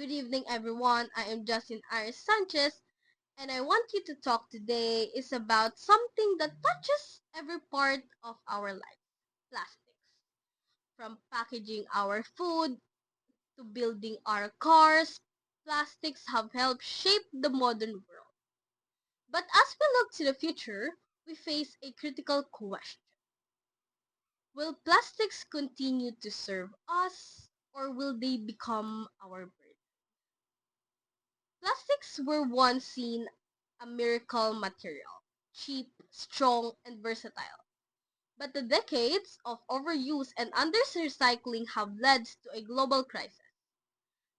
Good evening, everyone. I am Justin Iris Sanchez, and I want you to talk today is about something that touches every part of our life: plastics. From packaging our food to building our cars, plastics have helped shape the modern world. But as we look to the future, we face a critical question. Will plastics continue to serve us, or will they become our burden? Plastics were once seen a miracle material, cheap, strong, and versatile. But the decades of overuse and under-recycling have led to a global crisis.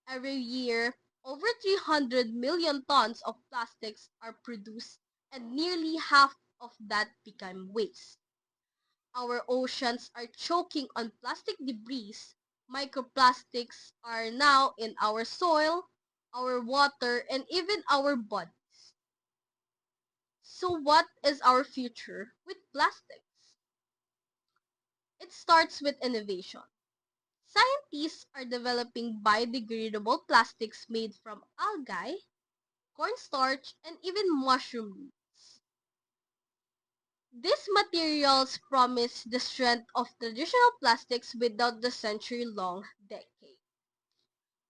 Every year, over 300 million tons of plastics are produced, and nearly half of that become waste. Our oceans are choking on plastic debris. Microplastics are now in our soil, our water, and even our bodies. So what is our future with plastics? It starts with innovation. Scientists are developing biodegradable plastics made from algae, cornstarch, and even mushroom roots. These materials promise the strength of traditional plastics without the century-long decay.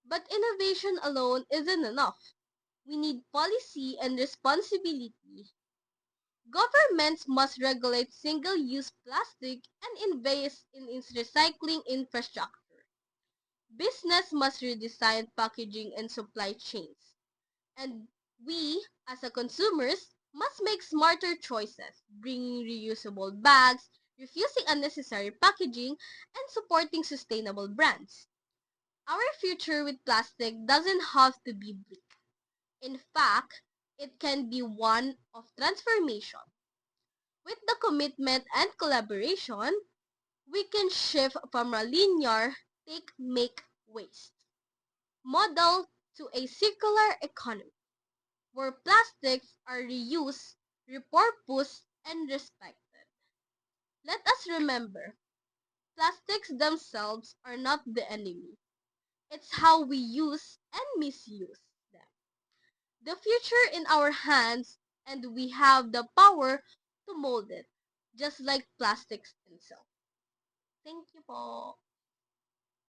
But innovation alone isn't enough. We need policy and responsibility. Governments must regulate single-use plastic and invest in its recycling infrastructure. Business must redesign packaging and supply chains. And we, as a consumers, must make smarter choices, bringing reusable bags, refusing unnecessary packaging, and supporting sustainable brands. Our future with plastic doesn't have to be bleak. In fact, it can be one of transformation. With the commitment and collaboration, we can shift from a linear take, make, waste model to a circular economy where plastics are reused, repurposed, and respected. Let us remember, plastics themselves are not the enemy. It's how we use and misuse them. The future in our hands, and we have the power to mold it, just like plastics itself. Thank you po.